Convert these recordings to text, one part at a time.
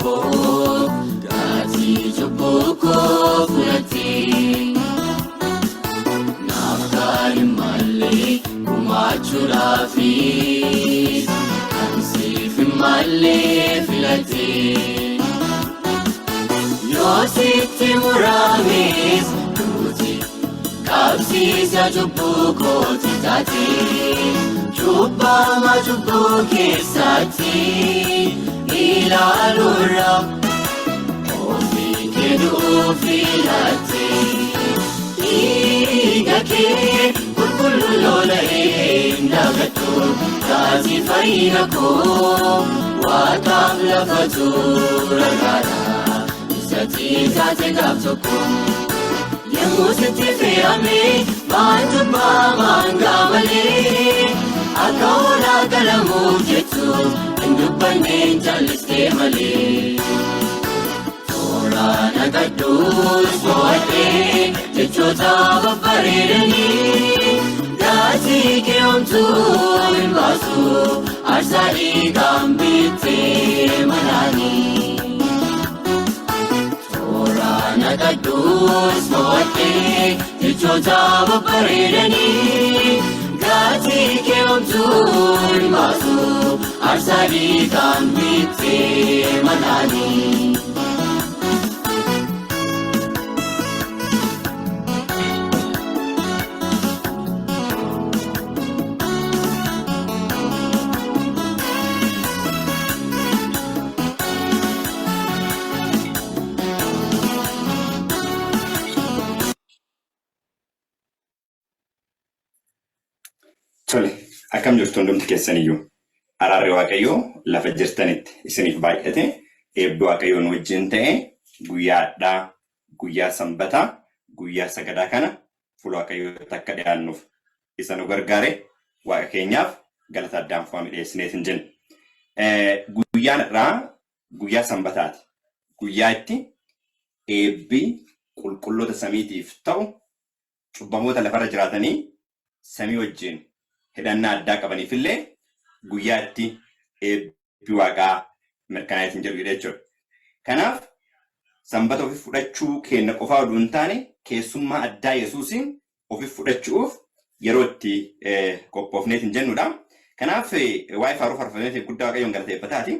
ko gati jaboko fulati nafkar mali kumachura fi ansif mali fulati yositi muramis tuti kapsi sa jaboko titati chupa ma jubuke sati ilalura ofi kedu filati igake kullu lola indagatu kazi fainako wa kamla fatura gara isati zate gaptoko yemusiti feame manjuba mangamale akawala kalamu jetu indubane jaliste male tora nagadus boate jechota baparirani gati ke ontu imbasu arsari gambite malani tora nagadus boate jechota baparirani gati ke ontu imbasu arsari gambite malani Tole, akkam jirtu hundumti keessaniyyuu. Araarri Waaqayyoo lafa jirtanitti isiniif baay'ate eebbi Waaqayyoon wajjin ta'e guyyaadhaa, guyyaa sanbataa, guyyaa sagadaa kana fuula Waaqayyootti akka dhiyaannuuf isa nu gargaare Waaqa keenyaaf galata addaan fuudhamee dhiyeessineet hin jenne. Guyyaan irraa guyyaa sanbataati. Guyyaa itti eebbi qulqulloota samiitiif ta'u cubbamoota lafarra jiraatanii samii wajjin hidhannaa addaa qabaniifillee guyyaa itti eebbi Waaqaa mirkanaa'eet hin jiru jechuudha. Kanaaf sanbata ofii fudhachuu keenya qofaa oduu hin taane keessummaa addaa Yesuusiin ofii fudhachuuf yeroo itti qophoofneet hin jennudha. Kanaaf waa'ee faaruu faarfanneetiif guddaa Waaqayyoon galateeffataati.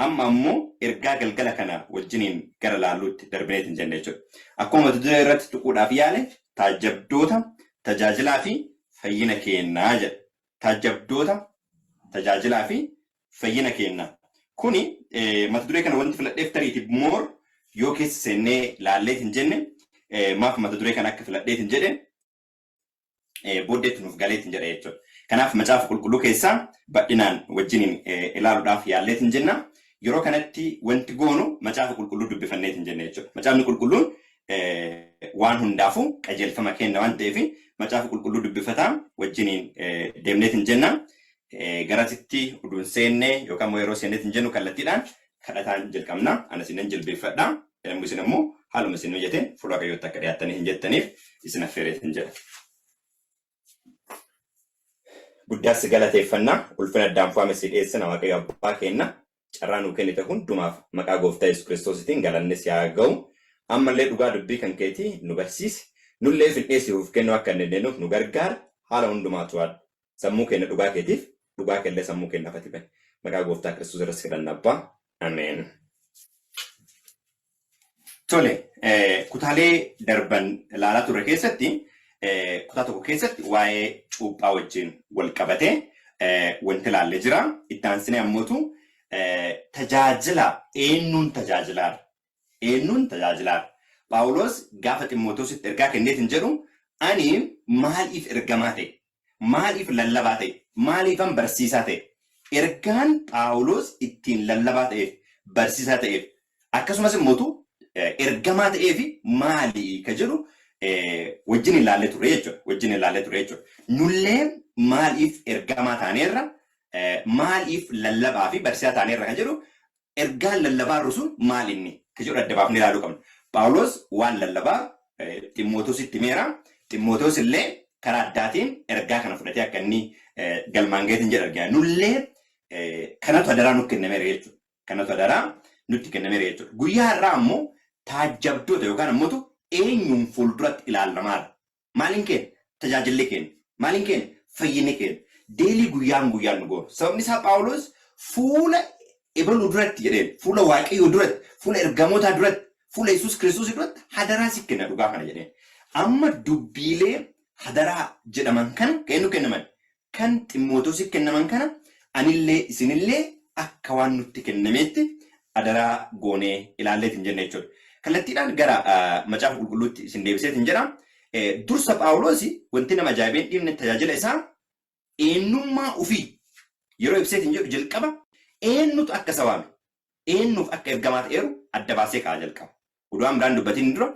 Amma ammoo ergaa galgala kana wajjiniin gara laalluutti darbineet hin jenne jechuudha. Akkuma mata duree irratti tuquudhaaf yaale taajabdoota tajaajilaa fi fayyina kennaa jedha. Taajabdoota tajaajilaa fi fayyina kennaa. Kuni mata duree kana wanti filadheef tariitiif moor yoo keessa seennee laalleet hin jenne maaf mata duree kana akka filadheet hin jedhe booddeetti nuuf galeet hin jedhe jechuudha. Kanaaf macaafa qulqulluu keessaa bal'inaan wajjiniin ilaaluudhaaf yaalleet hin jenna. Yeroo kanatti wanti goonu macaafa qulqulluu dubbifanneet hin jenne jechuudha. Macaafni qulqulluun waan hundaafuu qajeelfama kenna waan ta'eef macaafa qulqulluu dubbifataa wajjiniin deemneet hin jenna. Garasitti uduun seennee yookaan yeroo seenneet hin jennu kallattiidhaan kadhataan jalqabna. Anas isin jilbeeffadha. Isin immoo haaluma isin hojjeteen fuula Waaqayyootti akka dhiyaattanii hin jettaniif isin affeereet hin jedha. Guddaas galateeffannaa ulfina addaan fuudhamee si dhiyeessina Waaqayyo abbaa kenna. Carraa nuu kennite hundumaaf maqaa gooftaa Yesuus Kiristoositiin galanni si haa ga'u. Ammallee dhugaa dubbii kan keetii nu barsiisi. Nullee fidheessiruuf kennu akka hin dandeenyuuf nu gargaara. Haala hundumaatu waadha. Sammuu keenya dhugaa keetiif dhugaa kellee sammuu keenya afati bahe. Maqaa gooftaa Kiristoos irratti kadhanna abbaa. Ameen. Tole, kutaalee darban ilaalaa turre keessatti kutaa tokko keessatti waa'ee cuuphaa wajjin wal qabatee wanti ilaallee jira. Itti aansinee ammootu tajaajila eenyuun tajaajilaadha. Eenyuun tajaajilaadha. Phaawulos gaafa Xiimotewositti ergaa kenneet hin jedhu ani maaliif ergamaa ta'e? Maaliif lallabaa ta'e? Maaliifan barsiisaa ta'e? Ergaan Phaawulos ittiin lallabaa ta'eef barsiisaa ta'eef akkasumas immoo ergamaa ta'eef maali ka jedhu wajjin ilaallee ture jechuudha. Nullee maaliif ergamaa taaneerra? Maaliif lallabaa fi barsiisaa taaneerra ka jedhu ergaan lallabaa sun maal inni ka jedhu adda baafnee ilaaluu qabna. Phaawulos waan lallabaa Xiimotewositti himeera. Xiimotewos illee karaa addaatiin ergaa kana fudhatee akka inni galmaan ga'eetiin jedha argina. Nullee kanatu adaraa nuuf kennameera jechuudha. Kanatu adaraa nutti kennameera jechuudha. Guyyaa irraa ammoo taajjabdoota yookaan ammoo eenyuun fuulduratti ilaalamaadha. Maaliin keenya tajaajilli keenya maaliin keenya fayyinni keenya deelii guyyaan nu goonu. Sababni isaa Phaawulos fuula ebaluu duratti jedheen fuula Waaqayyoo duratti fuula ergamootaa duratti fuula Yesuus Kiristoos duratti hadaraa si kenna dhugaa kana jedheen. Amma dubbiilee hadaraa jedhaman kana kennu kennaman kan Ximootoos kennaman kana anillee isinillee akka waan nutti kennameetti hadaraa goonee ilaalleetiin jenna jechuudha. Kallattiidhaan gara macaafa qulqulluutti isin deebiseetiin jedha. Dursa Phaawulos wanti nama ajaa'ibeen dhiibne tajaajila isaa eenyummaa ofii yeroo ibseetiin jedhu jalqaba eenyutu akka sawaame eenyuuf akka ergamaa ta'eeru adda baasee kaa'aa jalqaba. Uduu biraan dubbatiin dura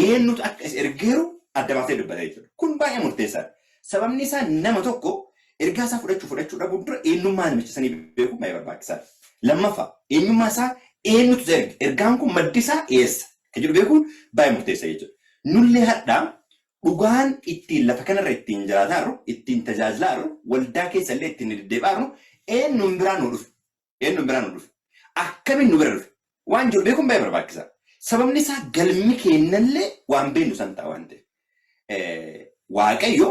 eenyutu akka is ergeeru adda baasee dubbatee jechuudha. Kun baay'ee murteessaadha. Sababni isaa nama tokko ergaa isaa fudhachuu dhabuun dura eenyummaa namicha sanii beekuu baay'ee barbaachisaadha. Lammaffaa eenyummaa isaa eenyutu erge ergaan kun maddi isaa eessa kan jedhu beekuun baay'ee murteessaa jechuudha. Nullee hadhaa dhugaan ittiin lafa kanarra ittiin jiraataa ittiin tajaajilaa waldaa keessallee ittiin deddeebi'aa eenyuun biraan nu dhufe akkamiin nu bira dhufe waan jiru beekuun baay'ee barbaachisaa. Sababni isaa galmi kennallee waan beeknu san ta'a waan ta'eef Waaqayyo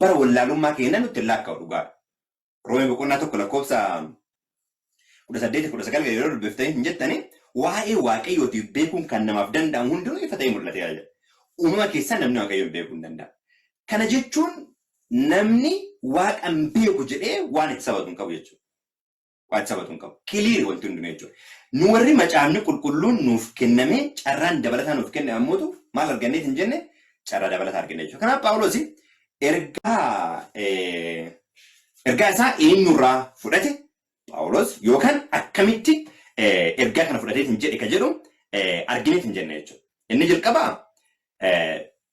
bara wallaalummaa keenya nutti laakkaa'u dhugaadha. Roomee boqonnaa 1 lakkoofsa 18-19 yeroo dubbiftanii hin jettanii waa'ee Waaqayyootiif beekuun kan namaaf danda'amu hundinuu ifa ta'ee mul'atee jira. Uumama keessaa namni Waaqayyoon beekuu hin danda'a. Kana jechuun namni Waaqan beeku jedhee waan itti sabatu hin qabu jechuudha. Waan itti sabatu hin qabu. Kiliiri wanti hundinuu jechuudha. Nu warri macaafni qulqulluun nuuf kenname carraan dabalataa nuuf kenname ammoo maal arganneet hin jenne carraa dabalataa arganne jechuudha. Kanaaf Phaawulos ergaa isaa eenyurraa fudhate Phaawulos yookaan akkamitti ergaa kana fudhateet hin jedhe ka jedhu argineet hin jenne jechuudha. Inni jalqabaa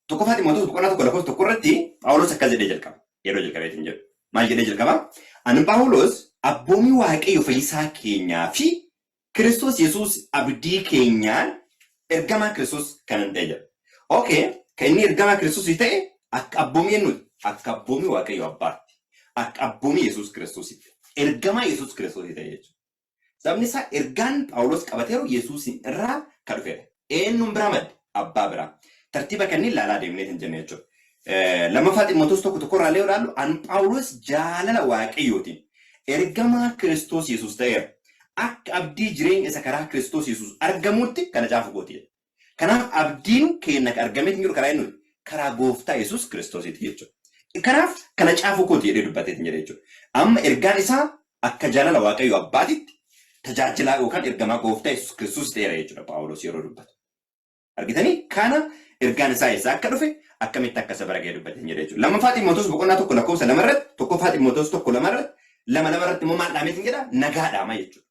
tokkoffaa Ximootoos boqonnaa 1 irratti Phaawulos akkas jedhee jalqaba. Yeroo jalqabeet hin jedhu. Maal jedhee jalqabaa? Ani Phaawulos abboomii Waaqayyo fayyisaa keenyaa fi Kiristoos Yesuus abdii keenyaan ergamaa Kiristoos kanan ta'e jedha. Okay, kan inni ergamaa Kiristoos ta'e akka abboomii eenyuti? Akka abboomii Waaqayyo abbaatti. Akka abboomii Yesuus Kiristoositti. Ergamaa Yesuus Kiristoos ta'e jechuudha. Sababni isaa ergaan Phaawulos qabateeru Yesuus irraa kan dhufedha. Eenyuun biraa madde? Abbaa biraa. Tartiiba kanneen ilaalaa deemneet hin jenne jechuudha. Lammaffaa Ximootoos 1 irraa illee ilaallu an Phaawulos jaalala Waaqayyootiin ergamaa Kiristoos Yesuus ta'eera. Akka abdii jireenya isa karaa Kiristoos Yesuus argamuutti kana caafu gootee. Kanaaf abdiin keenya argameet hin jiru karaa eenyuti? Karaa gooftaa Yesuus Kiristoosiiti jechuudha. Kanaaf kana caafu gootee jedhee dubbateet hin jedhe jechuudha. Amma ergaan isaa akka jaalala Waaqayyo abbaatitti tajaajilaa yookaan ergamaa gooftaa Yesuus Kiristoos ta'eera jechuudha Phaawulos yeroo dubbatu. Argitanii kana ergaan isaa eessaa akka dhufe akkamitti akka isa bara ga'ee dubbatee hin jedhe jechuudha. Lammaffaa Ximootoos boqonnaa 1 lakkoofsa 2 irratti tokkoffaa Ximootoos 1 2 irratti immoo maal dhaameet hin jedha? Nagaa dhaama jechuudha.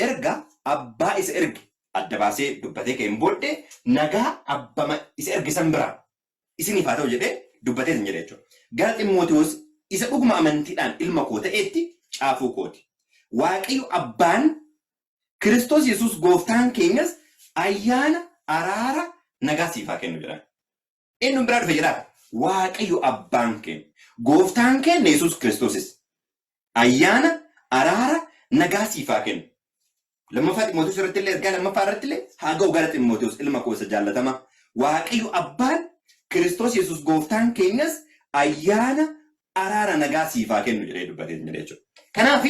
Erga abbaa isa erge adda baasee dubbatee ka'een booddee nagaa abbaa isa erge san biraa isiniif haa ta'u jedhee dubbatee hin jedhe jechuudha. Gara Ximootiyoos isa dhuguma amantiidhaan ilma koo ta'eetti caafuu kooti. Waaqayyo abbaan Kiristoos Yesuus gooftaan keenyas ayyaana araara nagaa siif haa kennu jedhan. Eenyuun biraa dhufe jedhaa? Waaqayyo abbaan keenya gooftaan keenya Yesuus Kiristoosis ayyaana araara nagaa siif haa kennu. Lammaffaa Ximootiyoos irratti illee ergaa lammaffaa irratti illee haa ga'u gara Ximootiyoos ilma koo isa jaallatamaa. Waaqayyo abbaan Kiristoos Yesuus gooftaan keenyas ayyaana araara nagaa siif haa kennu jedhee dubbatee hin jedhe jechuudha. Kanaaf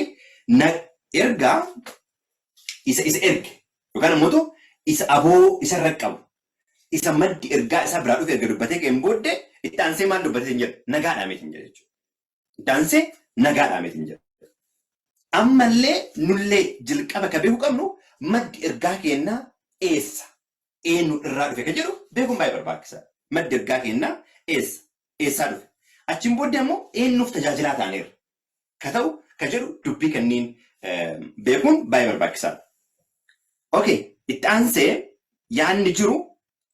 ergaa isa erge yookaan immoo isa aboo isa irra qabu isa maddi ergaa isaa biraa dhufe erga dubbatee ka'een booddee itti aansee maal dubbatee hin jedhe? Nagaa dhaameet hin jedhe jechuudha. Itti aansee nagaa dhaameet hin jedhe. Ammallee nullee jalqaba ka beekuu qabnu maddi ergaa keenyaa eessa? Eenyu irraa dhufe kan jedhu beekuun baay'ee barbaachisaadha. Maddi ergaa keenyaa eessa? Eessaa dhufe? Achiin booddee ammoo eenyuuf tajaajilaa taaneera? Ka ta'u ka jedhu dubbii kanneen beekuun baay'ee barbaachisaadha. Okay, itti aansee yaadni jiru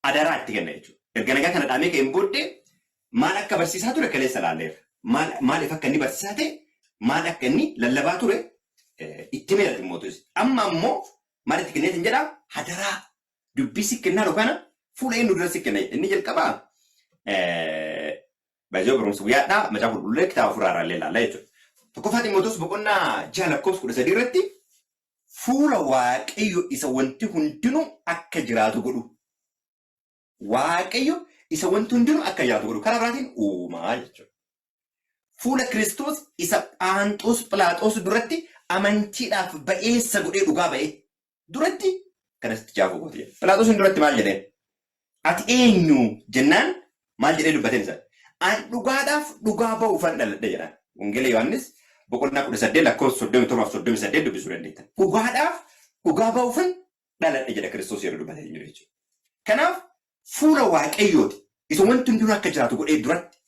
adaraa itti kenna jechuudha. Erga nagaa kana dhaamee ka'een booddee maal akka barsiisaa ture kaleessa laalleera. Maaliif akka inni barsiisaa ta'e maal akka inni lallabaa ture itti meera Ximootiyoos. Amma ammoo maal itti kenneet hin jedhaa? Hadaraa dubbii si kennaa yookaan fuula eenyu dura si kenna. Inni jalqabaa baay'ee barumsa guyyaadhaa macaafa qulqulluu kitaaba furaarraa illee ilaalla jechuudha. Tokkoffaa Ximootiyoos boqonnaa 6 lakkoofsa 13 irratti fuula waaqayyo isa wanti hundinuu akka jiraatu godhu. Waaqayyo isa wanti hundinuu akka jiraatu godhu. Karaa biraatiin uumaa jechuudha. Fuula Kiristoos isa Phaanxoos Philaaxoos duratti amantiidhaaf ba'eessa godhee dhugaa ba'e duratti kanatti jaafuu goote. Philaaxoos duratti maal jedheen? Ati eenyu jennaan maal jedhee dubbateen isaa? An dhugaadhaaf dhugaa ba'uufan dhaladhe jedhaan. Wangeela Yohaannis boqonnaa 18 lakkoofsa 37 dubbisuu dandeettan. Dhugaadhaaf dhugaa ba'uufan dhaladhe jedha Kiristoos yeroo dubbatee jiru jechuudha. Kanaaf fuula waaqayyooti isa wanti hundinuu akka jiraatu godhee duratti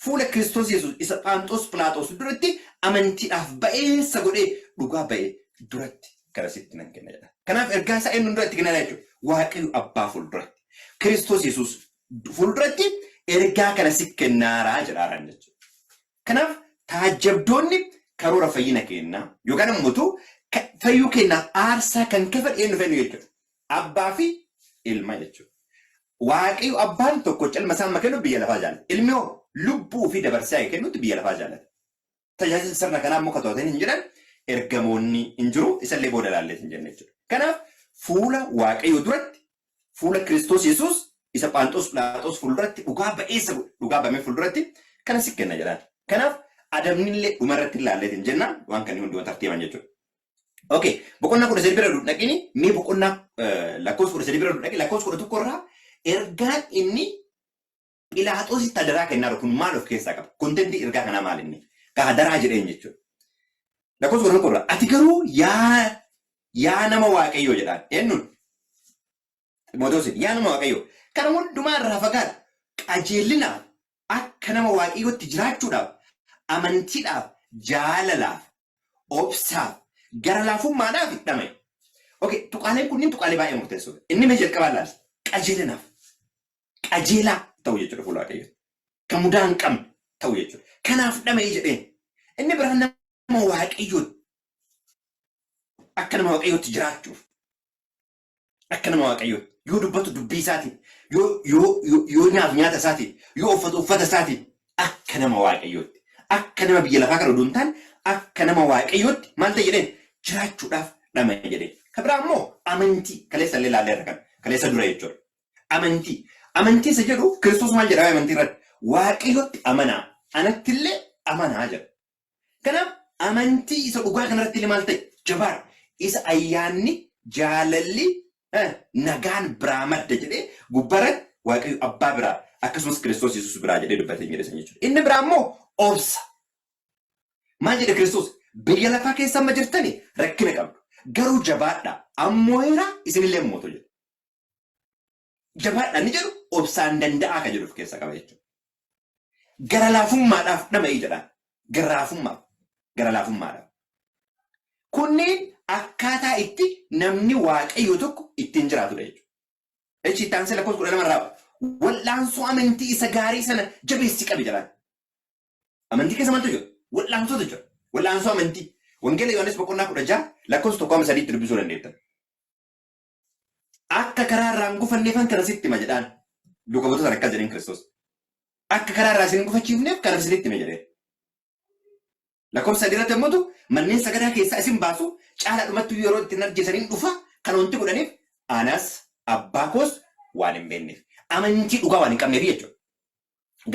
fuula Kiristoos Yesuus isa Phaanxoos Philaaxoos duratti amantiidhaaf ba'eessa godhee dhugaa ba'e duratti karasitti nan kenna jedha. Kanaaf ergaa isaa eenyuun duratti kenna jechuudha. Waaqayyo abbaa fuulduratti Kiristoos Yesuus fuulduratti ergaa kana si kennaaraa jedhaaraan jechuudha. Kanaaf taajjabdoonni karoora fayyina kennaa yookaan immoo fayyuu kennaa aarsaa kan kafan eenyu fennu jechuudha. Abbaa fi ilma jechuudha. Waaqayyo abbaan tokko calma isaa kennu biyya lafaa jaalata. Ilmi hoo lubbuu fi dabarsaa kennutti biyya lafaa jaalata. Tajaajila sirna kanaa immoo katooteen hin jiran ergamoonni hin jiru isallee booda ilaallee hin jenne jechuudha. Kanaaf fuula waaqayyo duratti fuula Kiristoos Yesuus isa Phaanxoos Philaaxoos fuulduratti dhugaa ba'eessa dhugaa ba'amee fuulduratti kana si kenna jedhaan. Kanaaf adabnillee dhumarratti ilaallee hin jennaan waan kan hundi tartiiban jechuudha. Okay, boqonnaa 13 bira dhaqini mee boqonnaa lakkoofsa 13 bira dhaqi lakkoofsa 11 irraa ergaan inni Philaaxoos itti adaraa kennaa kun maal of keessaa qaba? Kontentii ergaa kanaa maal inni? Adaraa jedheen jechuudha. Lakkoofsa 11 irraa ati garuu yaa nama waaqayyoo jedhaan. Eenyuun? Ximootewoos yaa nama waaqayyoo. Kana hundumaa irraa fagaadhu. Qajeelinaaf akka nama waaqayyootti jiraachuudhaaf amantiidhaaf jaalalaaf obsaaf gara laafummaadhaaf dhama'e. Okay, tuqaaleen kunniin tuqaalee baay'ee murteessoodha. Inni mee jalqabaa ilaali. Qajeelinaaf. Qajeelaa ta'u jechuudha fuula waaqayyoo. Kan mudaa hin qabne ta'u jechuudha. Kanaaf dhama'ee jedheen. Inni biraan nama waaqayyootti. Akka nama waaqayyootti jiraachuuf. Akka nama waaqayyootti. Yoo dubbatu dubbii isaatiin. Yoo nyaatu nyaata isaatiin. Yoo uffatu uffata isaatiin. Akka nama waaqayyootti. Akka nama biyya lafaa kana oduu hin taane akka nama waaqayyootti maal ta'e jedheen jiraachuudhaaf dhama'e jedheen. Kan biraa immoo amantii kaleessa illee ilaallee irra kan kaleessa dura jechuudha. Amantii. Amantii isa jedhu Kiristoos maal jedhaa amantii irratti waaqayyootti amanaa anatti illee amanaa jedha. Kanaaf amantii isa dhugaa kanarratti illee maal ta'e jabaadha. Isa ayyaanni jaalalli nagaan biraa madda jedhee gubbaarratti waaqayyo abbaa biraa akkasumas Kiristoos Yesuus biraa jedhee dubbatee jedhe jechuudha. Inni biraa immoo obsa. Maal jedhe Kiristoos biyya lafaa keessa amma jirtani rakkina qabdu. Garuu jabaadha ammoo heera isinillee mootu jedhu. Jabaadha ni jedhu obsaan danda'aa kan jedhu of keessaa qaba jechuudha. Gara laafummaadhaaf dhama'ii jedhaan. Gara laafummaadhaaf. Kunneen akkaataa itti namni waaqayyo tokko ittiin jiraatudha jechuudha. Echi itti aansee lakkoofsa 12 irraa wal'aansoo amantii isa gaarii sana jabeessi qabi jedhaan. Amantii keessa maaltu jiru? Wal'aansoota jira. Wal'aansoo amantii. Wangeela Yohaannis boqonnaa 16 lakkoofsa 1-3 dubbisuu dandeettan. Akka karaa irraa hin gufanneefan kana sitti hima jedhaan. Duuka buutota akkas jedheen Kiristoos. Akka karaa irraa isin hin gufachiifneef kana isinitti hime jedheen. Lakkoofsa 3 irratti immoo manneen sagadaa keessaa isin baasu caalaa dhumatti yeroo ittiin argisaniin dhufa kan wanti godhaniif anas abbaa koos waan hin beekneef. Amantii dhugaa waan hin qabneef jechuudha.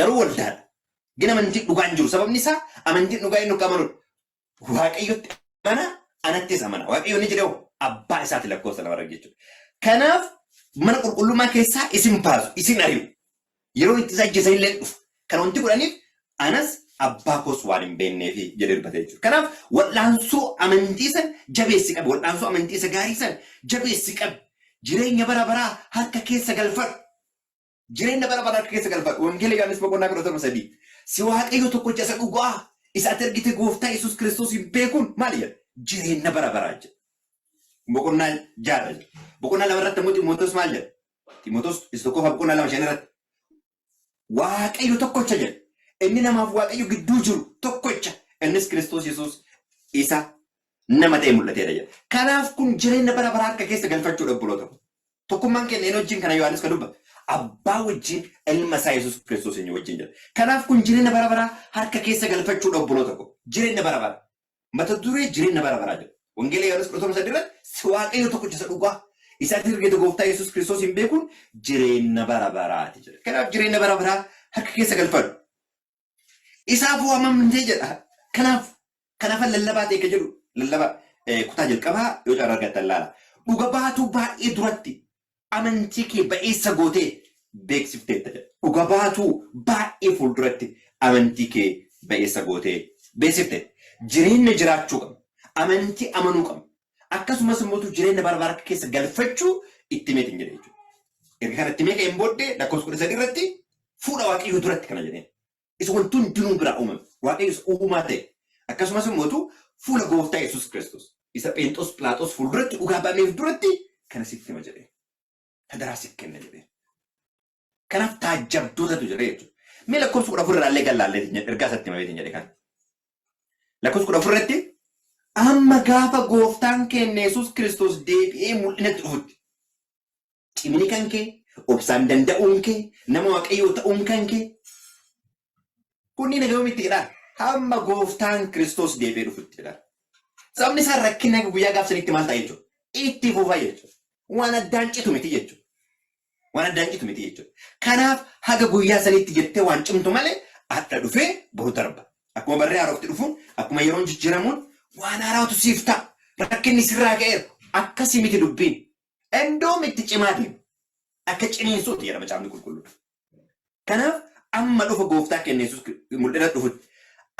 Garuu waldaadha. Gina amantii dhugaan jiru sababni isaa amantiin dhugaa inni qabanuudha. Waaqayyotti amana anattis amana. Waaqayyoon ni jedhee abbaa isaatti lakkoofsa nama arga jechuudha. Kanaaf mana qulqullummaa keessaa isin baasu isin ari'u. Yeroo itti isa ajjeesan illee dhufu. Kan wanti godhaniif anas abbaa koos waan hin beekneef jedhee dubbate jechuudha. Kanaaf wal'aansoo amantii san jabeessi qabi. Wal'aansoo amantii isa gaarii san jabeessi qabi. Jireenya bara baraa harka keessa galfadhu. Jireenya bara baraa harka keessa galfadhu. Wangeela Yohaannis boqonnaa 13. Si waaqayyo tokkicha isa dhugaa isa ati argite gooftaa Yesuus Kiristoos hin beekuun maal jedha? Jireenya bara baraa jedha. Boqonnaa 6 jedha. Boqonnaa 2 irratti immoo Ximootewoos maal jedha? Ximootewoos isa tokkoffaa boqonnaa 2 irratti waaqayyo tokkicha jedha. Inni namaaf waaqayyo gidduu jiru tokkicha. Innis Kiristoos Yesuus isa nama ta'e mul'ateedha jedha. Kanaaf kun jireenya bara baraa harka keessa galfachuudha obboloota. Tokkummaan keenya inni wajjin kana Yohaannis kan dubbatu. Abbaa wajjin ilma isaa Yesuus Kiristoos inni wajjin jira. Kanaaf kun jireenya bara baraa harka keessa galfachuudha obboloota ko. Jireenya bara baraa. Mata duree jireenya bara baraa jedha. Wangeela Yohaannis 13 si waaqayyo tokkicha isa dhugaa isaatti ergite gooftaa Yesuus Kiristoos hin beekuun jireenya bara baraati jedha. Kanaaf jireenya bara baraa harka keessa galfadhu. Isaaf waamamtee jedha. Kanaaf lallabaa ta'e kan jedhu lallabaa kutaa jalqabaa yoo carraa argattan laala. Dhuga baatuu baay'ee duratti amantii kee ba'eessa gootee beeksifteetta jedha. Dhuga baatuu baay'ee fuulduratti amantii kee ba'eessa gootee beeksifteetta. Jireenya jiraachuu qabna. Amantii amanuu qabna. Akkasumas immoo jireenya bara baraa keessa galfachuu itti meetiin jedhe jechuudha. Erga kanatti meeqa hin booddee lakkoofsa 13 irratti fuula waaqayyoo duratti kana jedheen. Isa wantoonni hundinuu biraa uumame. Waaqayyo isa uumaa ta'e. Akkasumas immoo fuula gooftaa Yesuus Kiristoos isa Pheenxoos Pilaaxoos fuulduratti dhugaa ba'ameef duratti kana sitti hima jedhee. Hadaraa sitti kenna jedhee. Kanaaf taajjabdootatu jedhee jechuudha. Mee lakkoofsa 14 irraallee gallaallee ergaa isatti himameetiin jedhe kana. Lakkoofsa 14 irratti amma gaafa gooftaan keenya Yesuus Kiristoos deebi'ee mul'inatti dhufutti. Cimini kan kee, obsaan danda'uun kee, nama waaqayyoo ta'uun kan kee. Kunni nagahoomitti jedhaa. Amma gooftaan Kiristoos deebi'ee dhufutti jedhaa. Sababni isaa rakkina guyyaa gaafsanitti maal ta'a jechuudha. Itti fufaa jechuudha. Waan addaan citu miti jechuudha. Waan addaan citu miti jechuudha. Kanaaf haga guyyaa sanitti jettee waan cimtu malee adda dhufee boru darba. Akkuma barree haarofti dhufuun, akkuma yeroon jijjiiramuun waan haaraatu siif ta'a. Rakkinni sirraa ga'eera. Akkasii miti dubbiin. Endoom itti cimaa deema. Akka ciniinsuuti jedhama caafni qulqulluun. Kanaaf amma dhufa gooftaa keenya Yesuus mul'inatti dhufutti.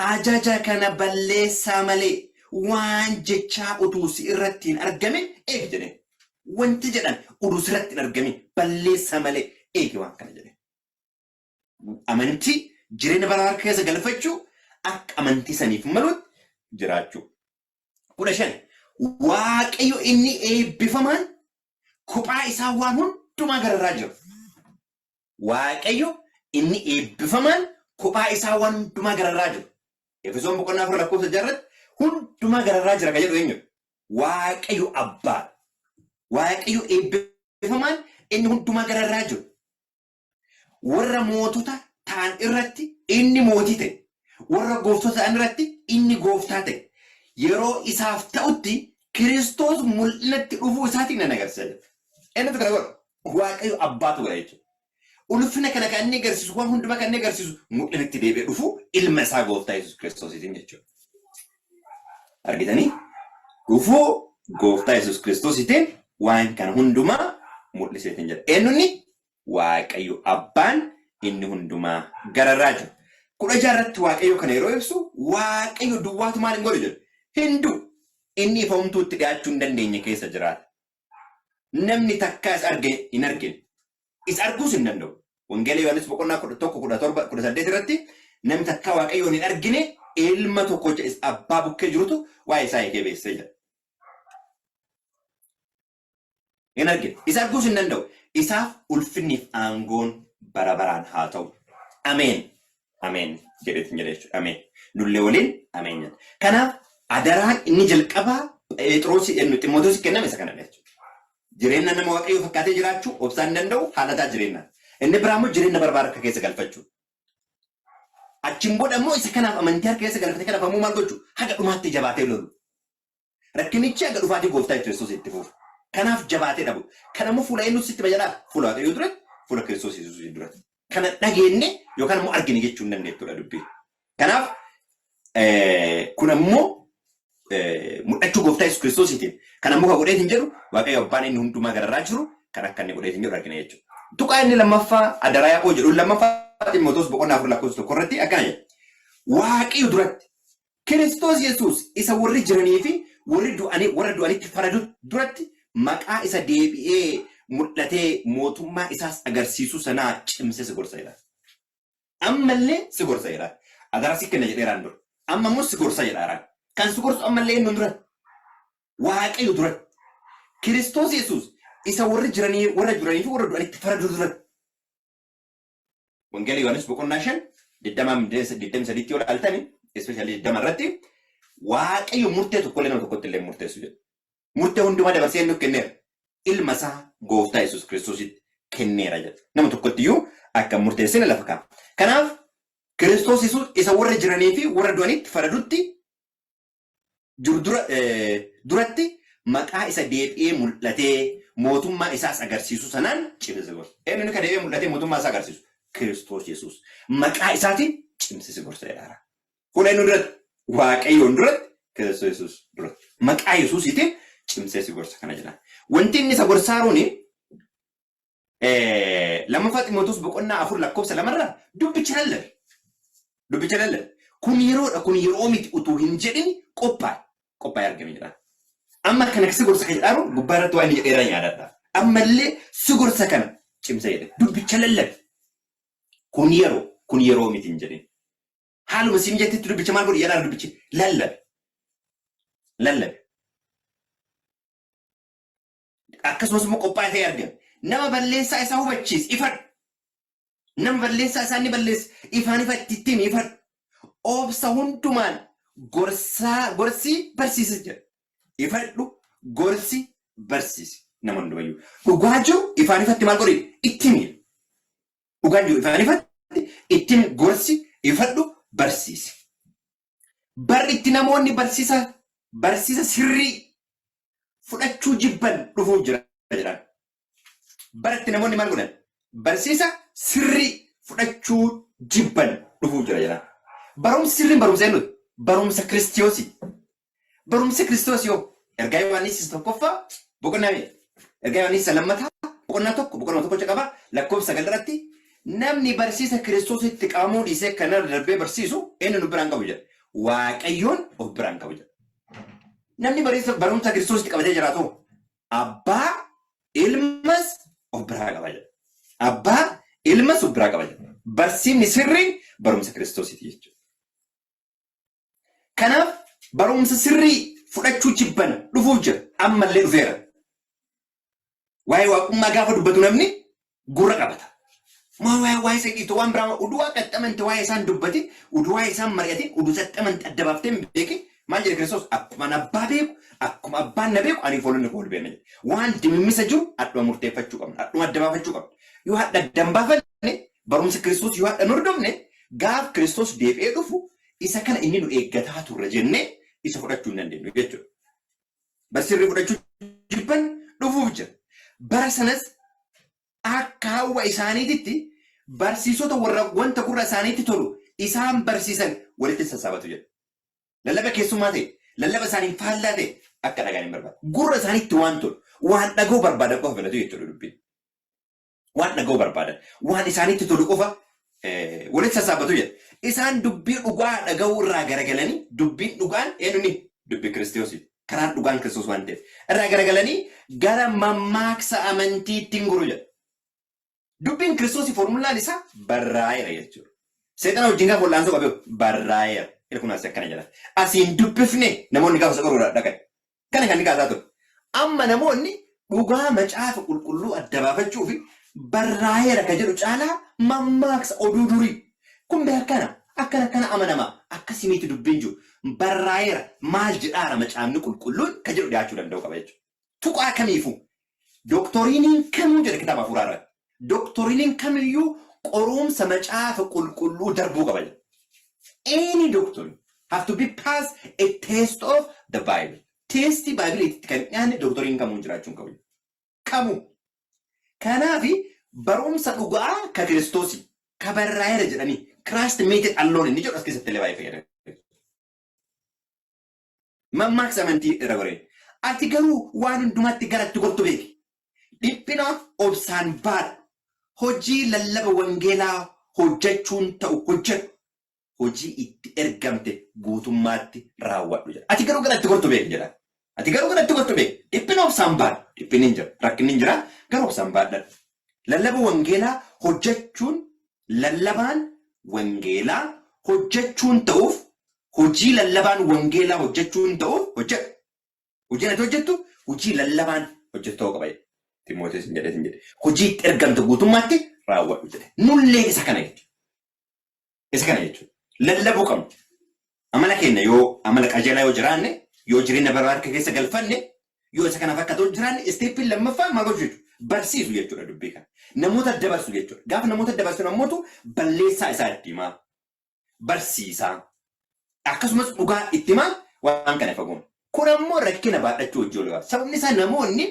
Ajaja kana balleessaa malee waan jechaa utuu si irratti hin argamin eegi jedheen. Wanti jedhan utuu si irratti hin argamin balleessaa malee eegi waan kana jedheen. Amantii jireenya bara baraa keessa galfachuu akka amantii saniif maluutti jiraachuu. 15 Waaqayyo inni eebbifamaan kophaa isaa waan hundumaa gararraa jira. Waaqayyo inni eebbifamaan kophaa isaa waan hundumaa gararraa jira. Efesoon boqonnaa 4 lakkoofsa 6 irratti hundumaa gararraa jira kan jedhu eenyu? Waaqayyo abbaa. Waaqayyo eebbifamaan inni hundumaa gararraa jiru. Warra mootota ta'an irratti inni mootii ta'e. Warra gooftota ta'an irratti inni gooftaa ta'e. Yeroo isaaf ta'utti Kiristoos mul'inatti dhufuu isaatiin nan agarsiisa. Eenyutu kana godha? Waaqayyo abbaatu godha jechuudha. Ulfina kana kan inni agarsiisu waan hundumaa kan inni agarsiisu mul'inatti deebi'ee dhufu ilma isaa gooftaa Yesuus Kiristoosiitiin jechuudha. Argitanii? Dhufuu gooftaa Yesuus Kiristoosiitiin waan kana hundumaa mul'iseetiin jedha. Eenyunni? Waaqayyo abbaan inni hundumaa gararraa jira. 16 irratti waaqayyo kana yeroo ibsu waaqayyo duwwaatu maal hin godhu jedhu. Hindu inni ifamtuutti dhiyaachuu hin dandeenye keessa jiraata. Namni takka is arge hin argine. Is arguus hin danda'u. Wangeela Yohaannis boqonnaa 11:17 irratti namni takka waaqayyoon hin argine ilma tokkicha is abbaa bukkee jirutu waa'ee isaa eegee beeksisee jira. Hin argine. Is arguus hin danda'u. Isaaf ulfinniif aangoon bara baraan haa ta'u. Ameen. Ameen. Jedheetiin jedhe jechuudha. Ameen. Nullee waliin ameen jedha. Kanaaf adaraan inni jalqabaa Phexroos Ximootiyoos kenname isa kana jechuudha. Jireenya nama waaqayyoo fakkaatee jiraachuu obsaan danda'u haalataa jireenyaa. Inni biraa immoo jireenya bara baraa keessa galfachuu. Achiin booda immoo isa kanaaf amantii harka keessa galfatee kanaaf ammoo maal gochuu? Haga dhumaatti jabaatee lolu. Rakkinichi haga dhufaatii gooftaa Kiristoos itti fufu. Kanaaf jabaatee dhabu. Kanammoo fuula eenyutu sitti bayyadhaa? Fuula waaqayyoo duratti, fuula Kiristoos Yesuus duratti. Kana dhageenye yookaan immoo argine jechuu hin dandeettudha dubbii. Kanaaf kun ammoo mul'achuu gooftaa Yesuus Kiristoosiitiin. Kan ammoo kan godheetiin jedhu waaqayyo abbaan inni hundumaa gararraa jiru kan akka inni godheetiin jedhu argina jechuudha. Tuqaa inni lammaffaa adaraa yaaqoo jedhu lammaffaa Ximootiyoos boqonnaa 4 lakkoofsa 1 irratti akkana jedha. Waaqayyo duratti Kiristoos Yesuus isa warri jiranii fi warra du'anitti faradu duratti maqaa isa deebi'ee mul'atee mootummaa isaas agarsiisuu sanaa cimsee si gorsa jedha. Ammallee si gorsa jedha. Adaraa si kenna jedheeraan dura. Amma immoo si gorsa jedhaaraan. Kan si gorsu ammallee inni dura. Waaqayyo dura. Kiristoos Yesuus isa warri jiranii fi warra du'anitti faradu dura. Wangeela Yohaannis boqonnaa 5 23 yoo ilaaltani especially 20 irratti waaqayyo murtee tokkollee nama tokkotti illee murteessu jedha. Murtee hundumaa dabarsee inni kenneera. Ilma isaa gooftaa Yesuus Kiristoositti kenneera jedha. Nama tokkotti iyyuu akka murteessine lafa kaa'a. Kanaaf Kiristoos Yesuus isa warra jiranii fi warra du'anitti faradutti duratti maqaa isa deebi'ee mul'atee mootummaa isaas agarsiisu sanaan cimsisi gorsa. Eenyuun kan deebi'ee mul'atee mootummaa isaa agarsiisu? Kiristoos Yesuus. Maqaa isaatiin cimsisi gorsa jedhaara. Fuula inni duratti Waaqayyoon duratti Kiristoos Yesuus duratti maqaa Yesuusiitiin cimsisi gorsa kana jedha. Wanti inni isa gorsaaruuni lammaffaa Xiimotewos boqonnaa 4 lakkoofsa 2 dubbicha lallabe. Dubbicha lallabe. Kun yeroodha kun yeroo miti utuu hin jedhin qophaa'e argame jedha. Amma kana si gorsa kan jedhamu gubbaa irratti waan inni jedheera yaadadha. Ammallee si gorsa kana cimsa jedhe dubbicha lallabe. Kun yeroo miti hin jedhin. Haaluma siin jettetti dubbicha maal godhe jedhaa dubbichi lallabe. Akkasumas immoo qophaa'ee ta'ee argame. Nama balleessaa isaa hubachiis ifadhu. Nama balleessaa isaa inni balleessa ifaan ifatti ittiin ifadhu. Obsa hundumaan gorsi barsiisa jedha. Ifadhu gorsi barsiisi nama hundumayyuu. Dhugaa jiru ifaan ifatti maal godhe ittiin dhugaan jiru ifaan ifatti ittiin gorsi ifadhu barsiisi. Barri itti namoonni barsiisa sirrii fudhachuu jibban dhufuuf jira jedhan. Barri itti namoonni maal godhan barsiisa sirrii fudhachuu jibban dhufuuf jira jedhan. Barumsi sirriin barumsa eenyuti? Barumsa Kiristoosi. Barumsa Kiristoos yoo ergaa Yohaannis 1ffaa boqonnaa ergaa Yohaannis 2 boqonnaa 1 qaba lakkoofsa 9 irratti namni barsiisa Kiristoositti qabamuu dhiisee kana darbee barsiisu eenyu nu biraan qabu jedha. Waaqayyoon of biraan qabu jedha. Namni barumsa Kiristoositti qabatee jiraatu Abbaa Ilmas of biraa qaba jedha. Abbaa Ilmas of biraa qaba jedha. Barsiisni sirriin barumsa Kiristoosiiti jechuudha. Kanaaf barumsa sirrii fudhachuu jibban dhufuuf jira ammallee dhufeera. Waa'ee waaqummaa gaafa dubbatu namni gurra qabata. Waa'ee isa dhiitu waan biraa uduu qaxxamante waa'ee isaan dubbati uduu waa'ee isaan mari'ati uduu qaxxamante adda baaftee beeki maal jedhe Kiristoos akkuma abbaa beeku akkuma abbaan na beeku ani foolonni kool beekna jedhe. Waan dimimmisa jiru adduma murteeffachuu qabna adduma adda baafachuu qabna. Yoo hadda addan baafanne barumsa Kiristoos yoo hadda hordofne gaaf Kiristoos deebi'ee dhufu isa kana inni nu eeggataa turre jennee isa fudhachuu hin dandeenyu jechuudha. Barsiisri fudhachuu jibban dhufuuf jira. Bara sanas akka hawwa isaaniititti barsiisota warra wanta gurra isaaniitti tolu isaan barsiisan walitti sassaabatu jedha. Lallaba keessummaa ta'e lallaba isaanii faallaa ta'e akka dhagaan hin barbaadu. Gurra isaaniitti waan tolu waan dhaga'uu barbaadan qofa filatu jechuudha dubbiin. Waan dhaga'uu barbaadan waan isaaniitti tolu qofa walitti sassaabatu jedha. Isaan dubbii dhugaa dhaga'uu irraa garagalanii dubbiin dhugaan eenyuuni dubbii Kiristoos karaan dhugaan Kiristoos waan ta'eef irraa garagalanii gara mammaaksa amantiitti hin guru jedha. Dubbiin Kiristoos formulaan isaa barraa'eera jechuudha. Seexana wajjin gaafa wal'aansoo qabu barraa'eera. Kun as akkana jedha. Asiin dubbifne namoonni gaafa soqoruu dhaqan. Kana kan kaasaa ture. Amma namoonni dhugaa macaafa qulqulluu adda baafachuu fi barraa'eera kan jedhu caalaa mammaaksa oduu durii. Kun beekana akkana amanamaa akkasii miti dubbiin jiru barraa'eera maal jedhaara macaafni qulqulluun kan jedhu dhiyaachuu danda'u qaba jechuudha. Tuqaa kamiifuu dooktoriiniin kamuu jedha kitaaba Hafuuraa dooktoriiniin kamiyyuu qorumsa macaafa qulqulluu darbuu qaba jedha. Any doctor have to be passed a test of the Bible. Testi Bible itti kan dhiyaanne dooktoriin kamuu jiraachuun qabu. Kamuu. Kanaafi barumsa dhugaa ka Kiristoosi ka barraa'eera jedhanii Christ made it alone inni jedhu as keessatti illee baay'ee fayyada. Mammaaksa amantii irra goree. Ati garuu waan hundumaatti garatti gortu beeki. Dhiphina obsaan baadhu. Hojii lallaba wangeelaa hojjechuun ta'u hojjedhu. Hojii itti ergamte guutummaatti raawwadhu jedha. Ati garuu garatti gortu beeki jedha. Ati garuu garatti gortu beeki. Dhiphina obsaan baadhu. Dhiphinni hin jiru. Rakkinni hin jira. Garuu obsaan baadhu. Lallaba wangeelaa hojjechuun lallabaan wangeelaa hojjechuun ta'uuf hojii lallabaan wangeelaa hojjechuun ta'uuf hojjedhu. Hojiin ati hojjettu hojii lallabaan hojjettoo qaba jedhe. Timootees hin jedhe. Hojii itti ergamte guutummaatti raawwadhu jedhe. Nullee isa kana jechuudha. Isa kana jechuudha. Lallabuu qabna. Amala keenya yoo amala qajeelaa yoo jiraanne yoo jireenya barbaadka keessa galfanne yoo isa kana fakkaatu jiraanne isteeppiin lammaffaa maal gochuu jechuudha. Barsiisu jechuudha dubbii kana. Namoota dabarsu jechuudha. Gaafa namoota dabarsu namootu balleessaa isaa itti himaa. Barsiisaa. Akkasumas dhugaa itti himaa waan kana fagoon. Kun ammoo rakkina baadhachuu hojii sababni isaa namoonni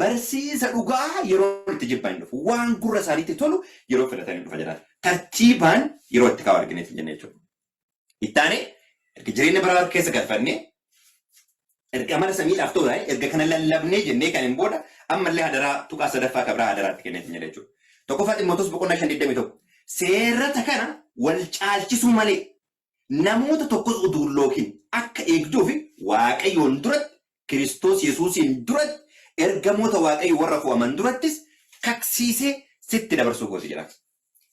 barsiisa dhugaa yeroo itti jibban dhufu waan gurra isaaniitti tolu yeroo filatanii dhufa jedhan tartiibaan yeroo itti kaa'u argineeti jennee jechuudha. Ittaane erga jireenya bara keessa galfannee erga amala samiidhaaf ta'udha erga kana lallabnee jennee kan hin booda ammallee hadaraa tuqaa sadaffaa kabraa hadaraatti kenneeti jennee jechuudha. Tokkoffaa Xiimotewos boqonnaa 5:21 seerata kana wal caalchisuu malee namoota tokkos utuu lookiin akka eegduufi Waaqayyoon duratti Kiristoos Yesuusiin duratti ergamoota Waaqayyo warra fo'aman durattis kaksiisee sitti dabarsuu gooti jedha.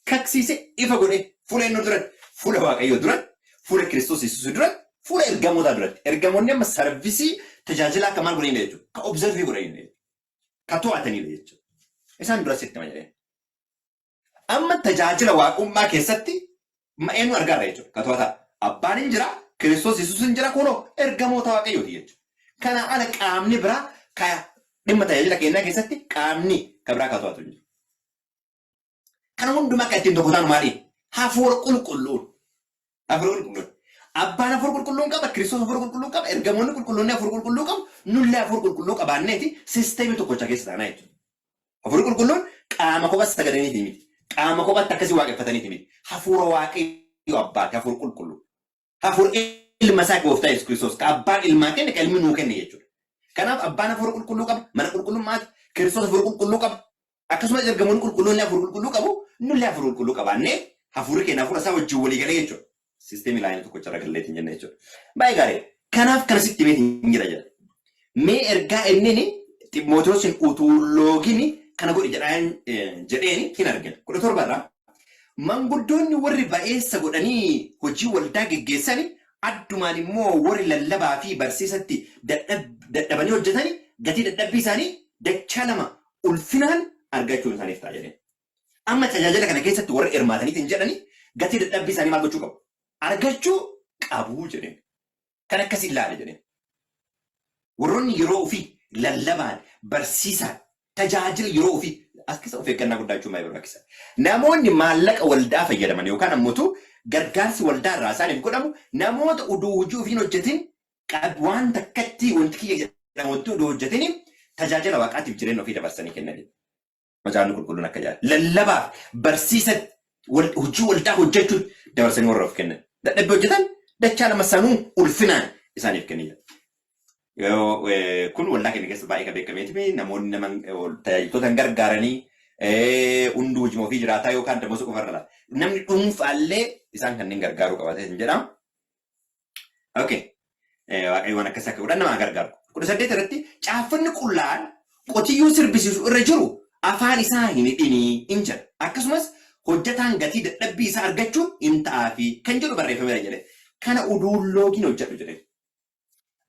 Kaksiisee ifa godhee fuula inni duratti fuula Waaqayyo duratti fuula Kiristoos Yesuus duratti fuula ergamoota duratti ergamoonni amma sarvisii tajaajilaa akka maal godhanii jechuudha. Ka observii godhanii ka to'atanii jechuudha. Isaan duratti sitti majalee. Amma tajaajila waaqummaa keessatti ma'een argaarra jechuudha. Ka to'ataa abbaan hin jira Kiristoos Yesuus hin jira kunoo ergamoota Waaqayyooti jechuudha. Kana ala qaamni biraa ka dhimma tajaajila kennaa keessatti qaamni ka biraa ka to'atu jiru. Kana hundumaa akka ittiin tokko taanu maali? Hafuura qulqulluun. Hafuura qulqulluun. Abbaan hafuura qulqulluun qaba, Kiristoos hafuura qulqulluu qaba, ergamoonni qulqulluun hafuura qulqulluu qabu, nullee hafuura qulqulluu qabaanneeti sisteemii tokkocha keessa taanaa jechuudha. Hafuurri qulqulluun qaama kophaatti sagadaniiti miti. Qaama kophaatti akkasii waaqeffataniiti miti. Hafuura Waaqayyo abbaati hafuura qulqulluu. Hafuura ilma isaa gooftaa Yesuus Kiristoos ka abbaan ilmaa kenne ka ilmi nuu kenne jechuudha. Kanaaf abbaan hafuura qulqulluu qaba, mana qulqullummaati, Kiristoos hafuura qulqulluu qaba. Akkasumas ergamoonni qulqulluun hafuura qulqulluu qabu, nullee hafuura qulqulluu qabaannee hafuurri keenya hafuura isaa wajjin walii galee jechuudha. Sisteemii laayinii tokkocha irra galleetiin jenne jechuudha. Baay'ee gaarii. Kanaaf kana sitti beekni hin jira jedha. Mee ergaa inni Xiimotewosiin utuu loogini kana godhi jedheeni hin argina. 17 irraa manguddoonni warri ba'eessa godhanii hojii waldaa geggeessanii addumaan immoo warri lallabaa fi barsiisatti dadhabanii hojjetanii gatii dadhabbii isaanii dachaa 2 ulfinaan argachuun isaaniif ta'a jedheen. Amma tajaajila kana keessatti warri hirmaataniitiin jedhanii gatii dadhabbii isaanii maal gochuu qabu? Argachuu qabu jedheen. Kan akkasii ilaale jedheen. Warroonni yeroo ofii lallabaan barsiisaan tajaajila yeroo ofii as keessa of eeggannaa guddaachuu maal barbaachisa. Namoonni maallaqa waldaa fayyadaman yookaan ammoo gargaarsi waldaa irraa isaaniif godhamu namoota oduu hojii ofiin hojjetin waan takkatti wanti kiyya jedhamu wanti oduu hojjetin tajaajila waaqaatiif jireenya ofii dabarsanii kennanidha. Macaafni qulqulluun akka jedha. Lallabaaf barsiisa hojii waldaa hojjechuun dabarsanii warra of kennan. Dadhabbii hojjetan dachaa 2 sanuu ulfinaan isaaniif kennidha. Kun waldaa keenya keessa baay'ee beekameeti namoonni tajaajiltoota gargaaranii hunduu hojii ofii jiraataa yookaan dabasu qofarra laata. Namni dhuunfaallee isaan kanneen gargaaruu qabatee hin jedhamu. Okay. Waaqayyoon akkasii akka godhan nama gargaaru. 18 irratti caaffanni qullaan qotiyyoo sirbisiisu irra jiru afaan isaa hin hidhinii hin jedha. Akkasumas hojjetaan gatii dadhabbii isaa argachuun hin ta'aafi kan jedhu barreeffameera jedhe. Kana uduulloogiin hojjedhu jedhe.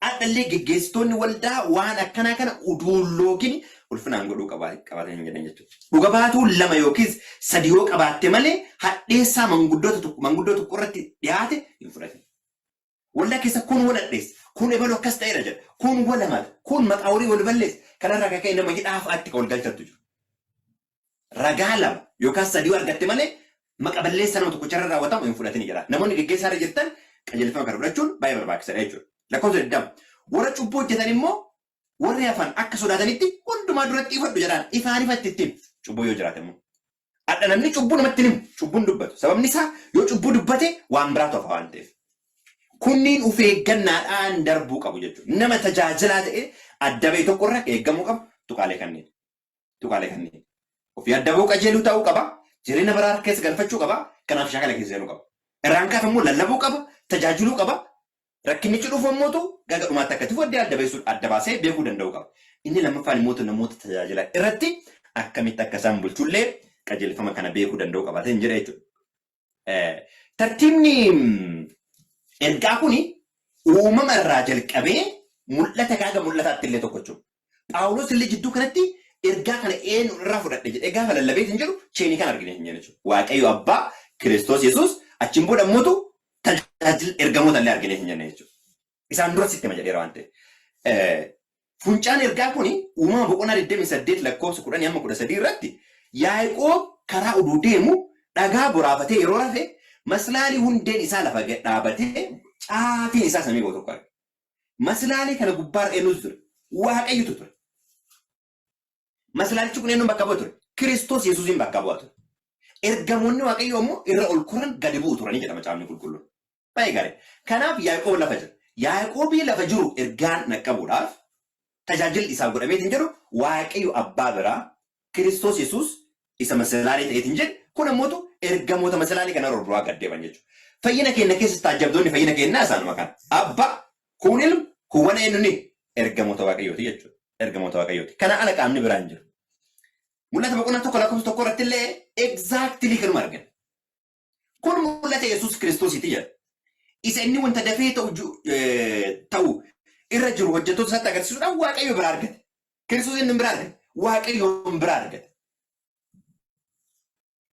Adallee geggeessitoonni waldaa waan akkanaa kana uduulloogiin ulfinaan godhuu qabaatan hin jedhan jechuudha. Dhuga baatuun 2 yookiis 3 yoo qabaatte malee hadheessaa manguddoo tokko irratti dhiyaate hin fudhatan. Waldaa keessa kun wal hadheessa, kun ebaluu akkas ta'eera jedha, kun wal hamata, kun maqaa horii wal balleessa, kanarraa kan ka'e nama hidhaafaatti kan wal galchattu jiru. Ragaa 2 yookaas 3 argatte malee maqaa balleessaa nama tokkocharra raawwatamu hin fudhatini jedha. Namoonni geggeessaa irra jirtan qajeelfama kana fudhachuun baay'ee barbaachisaadha jechuudha. Lakkoofsa 20 warra cubbuu hojjetan immoo warri hafan akka sodaatanitti hundumaa duratti ifadhu jedhaan ifaan ifatti ittiin cubbuu yoo jiraate immoo. Adda namni cubbuu namatti himu cubbuun dubbatu. Sababni isaa yoo cubbuu dubbate waan biraatu hafa waan ta'eef. Kunniin of eeggannaadhaan darbuu qabu jechuudha. Nama tajaajilaa ta'e adda ba'e tokkorraa eeggamuu qabu tuqaalee kanneen. Tuqaalee kanneen. Ofii adda ba'uu qajeeluu ta'uu qaba. Jireenya baraa keessa galfachuu qaba. Kanaaf shaakala keessa seenuu qaba. Irraan kaafamuu lallabuu qaba. Tajaajiluu qaba. Rakkinichi dhufu ammoo gaga dhumaatti akkatti fudhadhee adda baasee beekuu danda'u qaba. Inni lammaffaan immoo namoota tajaajilaa irratti akkamitti akka isaan bulchullee qajeelfama kana beekuu danda'u qabaatee hin jedha jechuudha. Tartiibni ergaa kuni uumama irraa jalqabee mul'ata gaaga mul'ataatti illee tokko jechuudha. Phaawulos illee jidduu kanatti ergaa kana eenyu irraa fudhadhe jedhee gaafa lallabeet hin jedhu cheenii kan argine hin jedhu jechuudha. Waaqayyo Abbaa Kiristoos Yesuus achiin booda immoo tajaajila ergamoota illee argine hin jenne jechuudha. Isaan dura sitti jedheera waan ta'eef. Fuuncaan ergaa kuni uumama boqonnaa 28 lakkoofsa 10-13 irratti Yaaqoob karaa oduu deemu dhagaa boraafatee yeroo rafe maslaalii hundeen isaa lafa dhaabatee caafiin isaa samii ga'u tokko arge. Maslaalee kana gubbaarra eenyutu ture? Waaqayyotu ture. Maslaalichi kun eenyuun bakka bu'a ture? Kiristoos Yesuusiin bakka bu'a ture. Ergamoonni Waaqayyoo immoo irra ol koran gadi bu'u turanii jedha Macaafni Qulqulluun. Baay'ee gaarii. Kanaaf Yaaqoob lafa jira. Yaaqoobii lafa jiru ergaan naqqabuudhaaf tajaajilli isaa godhameetiin jedhu Waaqayyo abbaa biraa Kiristoos Yesuus isa maslaalee ta'eetiin jedhu kun ammoo ergamoota maslaalee kana irra duraa gaddeeban jechuudha. Fayyina keenya keessatti taajabdoonni fayyina keenyaa isaanuma kana. Abbaa kun ilma kuwwan eenyuuni ergamoota Waaqayyooti jechuudha. Ergamoota Waaqayyooti. Kana ala qaamni biraan jiru. Mul'ata boqonnaa tokko lakkoofsa tokko irratti illee exactly kanuma argina. Kun mul'ata Yesuus Kiristoosiiti jedha. Isa inni wanta dafee ta'u irra jiru hojjettoota isaatti agarsiisuudhaan Waaqayyo biraa argate. Kiristoos inni biraa argate. Waaqayyoon biraa argate.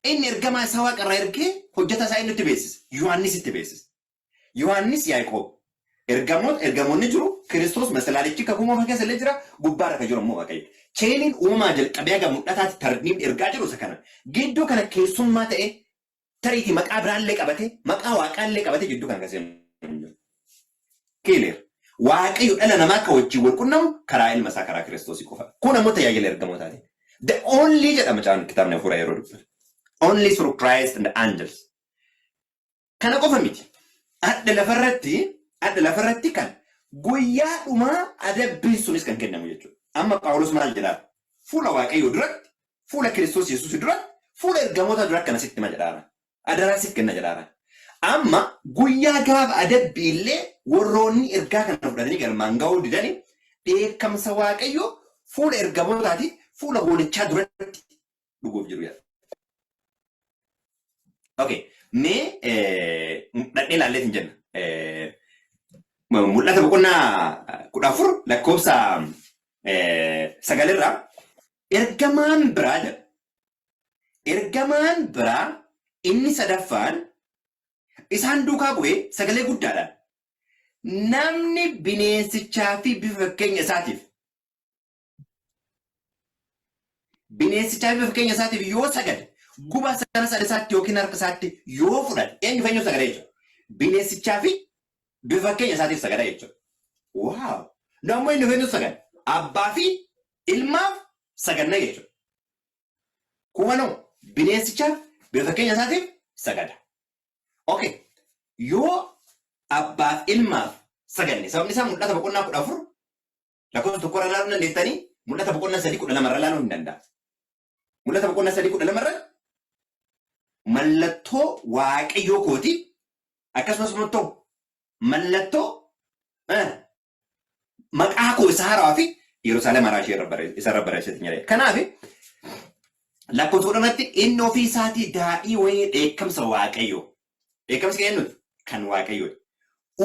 Inni ergamaa isaa waaqarraa ergee hojjeta isaa inni itti beeksise. Yohaannis itti beeksise. Yohaannis Yaaqoob. Ergamoonni jiru. Kiristoos maslaalichi kakuu moofa keessa illee jira. Gubbaarra kan jiru immoo Waaqayyo. Cheeniin uumamaa jalqabee haga mul'ataatti tartiibni ergaa jiru isa kana. Gidduu kana keessummaa ta'e tariitii maqaa biraallee qabate maqaa waaqaallee qabate gidduu kana kasee Kiileer. Waaqayyo dhala namaa akka wajjin wal qunnamu karaa ilma isaa karaa Kiristoosii qofa. Kun ammoo tajaajila ergamootaati. The only jedhama kitaabni hafuura yeroo dubbatu. Only through Christ and the angels. Kana qofa miti. Adda lafarratti kan guyyaa dhumaa adabbiin sunis kan kennamu jechuudha. Amma Phaawulos maal jedhaa? Fuula Waaqayyoo duratti, fuula Kiristoos Yesuus duratti, fuula ergamoota duratti kana sitti hima jedhaara. Adaraa sitti kenna jedhaara. Amma guyyaa gaafa adabbii illee warroonni ergaa kana fudhatanii galmaan ga'uu didanii dheekkamsa Waaqayyoo fuula ergamootaati fuula hoolichaa duratti dhuguuf jiru jedha. Okay, mee dhadhee ilaalleetiin jenna. Mul'ata boqonnaa 14 lakkoofsa 9 irraa ergamaan biraa jedha. Ergamaan biraa inni sadaffaan isaan duukaa bu'ee sagalee guddaadhaan namni bineensichaa fi bifa fakkeenya isaatiif yoo sagade guba sana sadasaatti yookiin harka isaatti yoo fudhate eenyu fayyadu sagada jechuudha. Bineensichaa fi bifa fakkeenya isaatiif sagada jechuudha. Waaw! Namni inni fayyadu sagada. Abbaa fi ilmaaf saganna jechuudha. Kumanoo bineensichaaf bifa fakkeenya isaatiif sagada. Okay. Yoo abbaaf ilmaaf saganne sababni isaa mul'ata boqonnaa 14 lakkoofsa tokko irra ilaaluu dandeettanii mul'ata boqonnaa 3 12 irra ilaaluu hin danda'a. Mul'ata boqonnaa 3 12 irra mallattoo Waaqayyoo kooti akkasumas mallattoo maqaa koo isa haaraa fi Yerusaalem haaraa ishee isa irra barreessite jedhee. Kanaaf lakkoofsa 10tti inni ofii isaatii daadhii wayii dheekkamsa Waaqayyoo. Dheekkamsi keenyuti kan Waaqayyooti.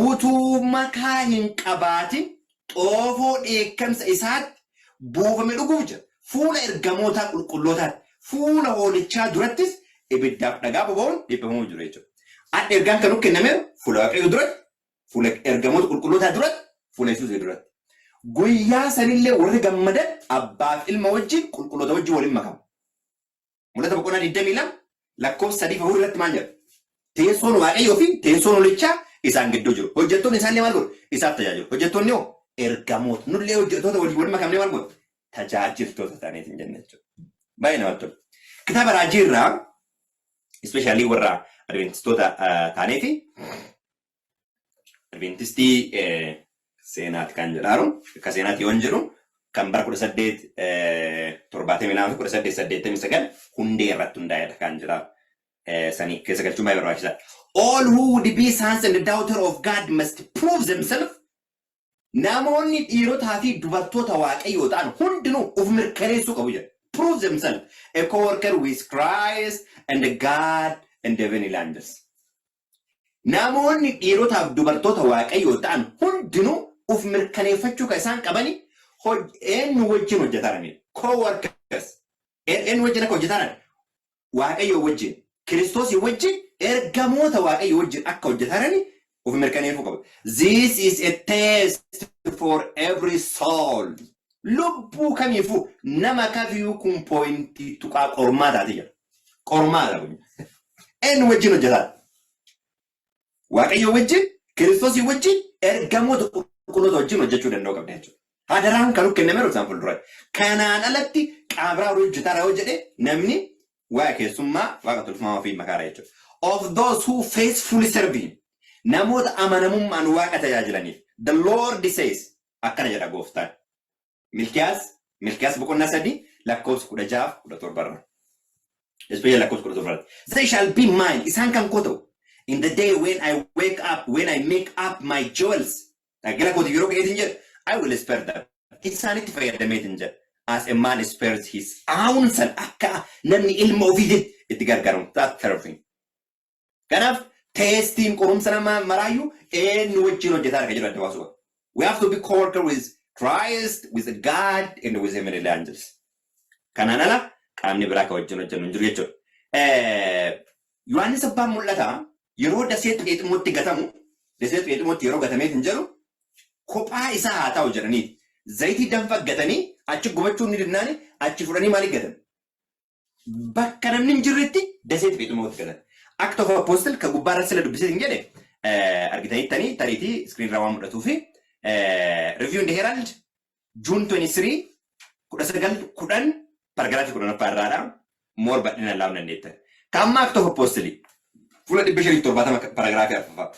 Utuu makaa hin qabaatin xoofoo dheekkamsa isaatti buufame dhuguuf jira. Fuula ergamootaa qulqullootaatti fuula hoolichaa durattis ibiddaaf dhagaa boba'uun dhiibbamuu jiru jechuudha. Adda ergaan kan kennameeru fuula Waaqayyoo duratti, fuula ergamoota qulqullootaa duratti, fuula Yesuus duratti. Guyyaa sanillee warri gammadan abbaaf ilma wajjin qulqulloota wajjin waliin makamu. Mul'ata boqonnaa 22 lakkoofsa 3 irratti maal jedha? Teessoon Waaqayyoo fi teessoon hoolichaa isaan gidduu jiru. Hojjettoonni isaallee maal godhu? Isaaf tajaajilu. Hojjettoonni hoo ergamoota. Nullee hojjettoota waliin makamnee maal godhu? Tajaajiltoota ta'aniitiin jenna jechuudha. Baay'ee namatti tola. Kitaaba raajii irraa ispeeshaalii warra Adventistoota ta'anii fi Adventistii seenaati kan jedhaaru akka seenaatti yoon jedhu kan bara 1879 hundee irratti hundaa'edha kan jedhaa sanii keessa galchuun baay'ee barbaachisaadha. All who would be sons and daughter of God must prove themselves. Namoonni dhiirotaa fi dubartoota Waaqayyoo ta'an hundinuu of mirkaneessuu qabu jedha. Prove themselves a co-worker with Christ and God and the heavenly angels. Namoonni dhiirotaa fi dubartoota Waaqayyoo ta'an hundinuu of mirkaneeffachuu kan isaan qabani eenyu wajjin hojjetanidha. Co-workers. Eenyu wajjin akka hojjetan Waaqayyoo wajjin, Kiristoos wajjin, ergamoota Waaqayyoo wajjin akka hojjetan of mirkaneeffachuu qabu. This is a test for every soul. Lubbuu kamiifuu nama kamiyyuu kun poointii tuqaa qormaataati jira. Qormaata kun. Eenyu wajjin hojjetan? Waaqayyoo wajjin, Kiristoos wajjin, ergamoota qulqulloota wajjin hojjechuu danda'u qabda jechuudha. Hadaraan kan kenname isaan fuuldura. Kanaan alatti qaabraa hojjetaa yoo jedhe namni waa keessummaa waaqa tolfamaa ofii makaara jechuudha. Of those who faithfully serve him. Namoota amanamummaan waaqa tajaajilaniif. The Lord says akkana jedha gooftaan. Milkiyaas boqonnaa 3 lakkoofsa 16-17. Especially lakkoofsa 17. They shall be mine. Isaan kan koo ta'u. In the day when I wake up, when I make up my jewels. Agala kooti yeroo ga'eetiin jedhe. I will spare them. Isaanitti fayyadameetiin jedhe. As a man spares his own son. Akka namni ilma ofiitiin itti gargaaramu. That terrifying. Kanaaf testiin qorumsa nama maraayyuu eenyu wajjin hojjetaa arga jedhu adda baasuu. We have to be co-worker with Christ, with God, and with heavenly angels. Kanaan ala qaamni biraa ka wajjin hojjennu hin jiru jechuudha. Yohaannis abbaan mul'ataa yeroo daseetu qeexumootti gatamu, daseetu qeexumootti yeroo gatameet hin jedhu kophaa isaa haa ta'u jedhanii zayitii danfa gatanii achi gubachuu ni dinnaani achi fudhanii maaliif gatan? Bakka namni hin jirretti daseetu qeexumootti gatan. Act of Apostle ka gubbaarra sila dubbisee hin jedhe argitaniittanii tariitii iskiriin irraa waan mul'atuu fi Review in the Herald June 23 1910 paragraafii 10 irraadha moor badhina laawun dandeetta. Kamma Act of Apostle fuula 570 paragraafii arfaffaa.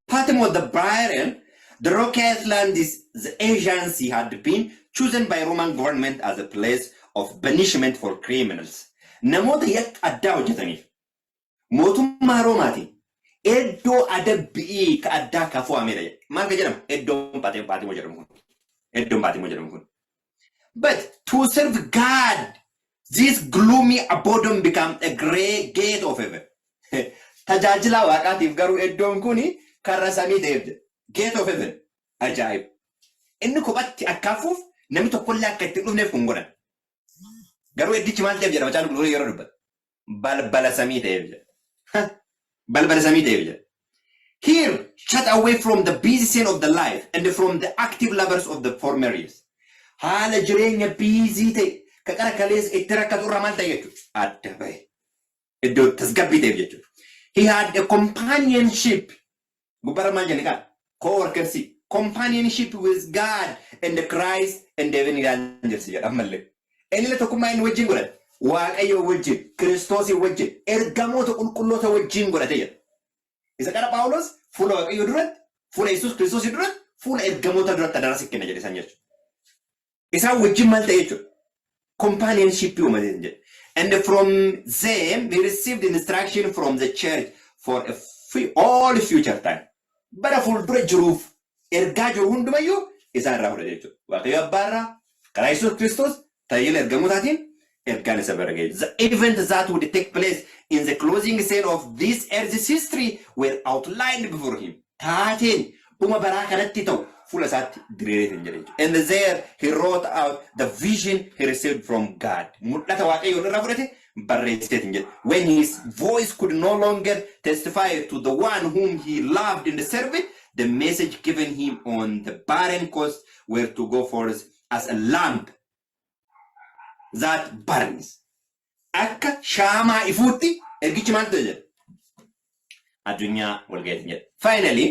Patmos the Bryan, the Rocky Islands, the agency had been chosen by Roman government as a place of banishment for criminals. Namoota yak addaa hojjetaniif mootummaa Roomaatiin iddoo adabbii ka addaa kafuu ameera jedhe. Maal ka jedhamu? Iddoon Paatimos jedhamu kun. Iddoon Paatimos jedhamu kun. But to serve God, this gloomy abode became a great gate of heaven. Tajaajila waaqaatiif garuu iddoon kuni karra samii ta'eef jedhe. Gate of heaven. Ajaa'ib. Inni kophatti akkaafuuf namni tokkollee akka itti dhufneef kun godhan. Garuu iddichi maal ta'eef jedha macaan qulqulluu yeroo dubbatu. Balbala samii ta'eef jedha. Balbala samii ta'eef jedha. Here, shut away from the busy scene of the life and from the active lovers of the former years. Haala jireenya busy ta'e ka qara kalees itti rakkatu irraa maal ta'e jechuudha. Adda bahe. Iddoo tasgabbii ta'eef jechuudha. He had a companionship. Gubbaarra maal jenne kaan? Co-workersi. Companionship with God and the Christ and the heavenly angels jedha ammallee. Inni tokkummaa inni wajjin godhate. Waaqayyo wajjin, Kiristoosii wajjin, ergamoota qulqulloota wajjin godhate jedha. Isa kana Phaawulos fuula Waaqayyo duratti, fuula Yesuus Kiristoosii duratti, fuula ergamoota duratti adarasi kenna jedhe isaan jechuudha. Isaan wajjin maal ta'e jechuudha? Companionship uumate jedhe. And from them he received instruction from the church for all future time. Bara fuuldura jiruuf ergaa jiru hundumayyuu isaan irraa fudhate jechuudha. Waaqayyo abbaarraa karaa Yesuus Kiristoos tajaajila ergamootaatiin ergaan isa bara ga'e. The events that would take place in the closing scene of this earth's history were outlined before him. Taateen dhuma baraa kanatti ta'u fuula isaatti diriireetiin jedhe jechuudha. And there he wrote out the vision he received from God. Mul'ata Waaqayyo irraa fudhate barreessiteetiin jedhe. When his voice could no longer testify to the one whom he loved and served, the message given him on the barren coast were to go forth as a lamp that burns. Akka shaamaa ifuutti ergichi maal ta'e jedhe. Addunyaa wal ga'eetiin jedhe. Finally,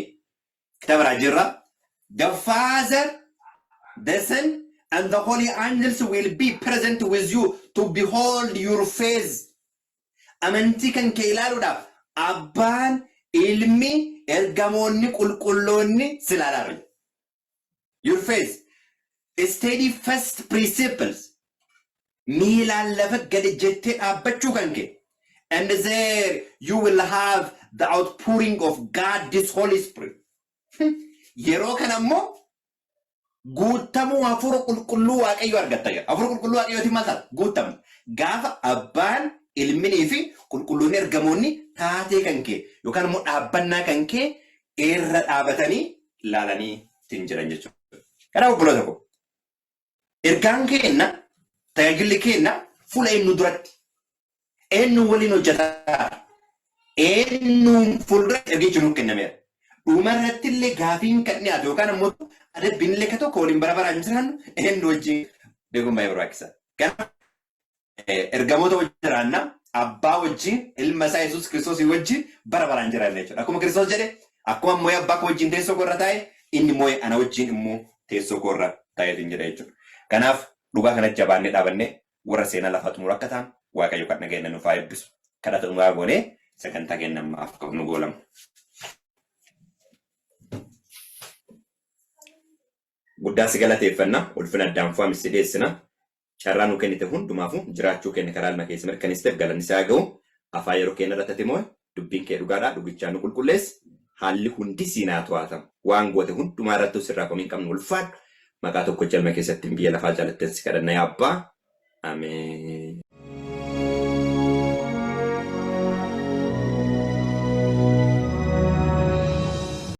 kitaaba raajirraa the Father, the Son, and the Holy Angels will be present with you to behold your face. Amantii kan kee ilaaluudhaaf abbaan, ilmi, ergamoonni qulqulloonni si ilaalaa. Your face. Steady first principles. Miilaan lafa gadi jettee dhaabbachuu kan kee. And there you will have the outpouring of God, this Holy Spirit. Yeroo kana ammoo guutamuu hafuura qulqulluu Waaqayyo argatta jedha. Hafuura qulqulluu Waaqayyooti maal ta'a? Guutamu. Gaafa abbaan, ilminii fi qulqulloonni ergamoonni taatee kan kee yookaan immoo dhaabbannaa kan kee irra dhaabatanii ilaalanii ittiin jiran jechuudha. Kanaaf obboloota koo ergaan keenna tajaajilli keenna fuula eenyu duratti eenyu waliin hojjetaa eenyu fuulduratti ergichi nuuf kennameera. Dhumarratti illee gaafiin kan dhiyaatu yookaan ammoo adabbiin illee ka tokko waliin bara baraan jiraannu eenyu wajjin beekuun baay'ee barbaachisaadha. Kanaaf ergamoota wajjin jiraannaa abbaa wajjin ilma isaa Yesuus Kiristoosii wajjin bara baraan jiraanna jechuudha. Akkuma Kiristoos jedhe akkuma ammoo abbaa koo wajjin teessoo irra taa'e inni immoo ana wajjin immoo teessoo koorra taa'eetiin jedha jechuudha. Kanaaf dhugaa kanatti jabaannee dhaabannee warra seenaa lafaa xumura akka ta'an Waaqayyo kan nageenya nuuf haa eebbisu. Kadhata dhugaa goonee sagantaa kennamaaf qabnu goolamu. Guddaa si galateeffannaa ulfina addaan fu'amis si dhiyeessina. Carraa nu kennite hundumaafu jiraachuu keenya karaa ilma keessa mirkaneessiteef galanni isaa ga'u. Afaan yeroo keenya irratti immoo dubbiin kee dhugaadhaa dhugichaa nu qulqulleessi. Haalli hundi siinaa to'atamu. Waan goote hundumaa irratti sirraa komii qabnu ulfaadhu. Maqaa tokko ilma keessatti biyya lafaa jaalatteen si kadhanna yaa Abbaa. Ameen.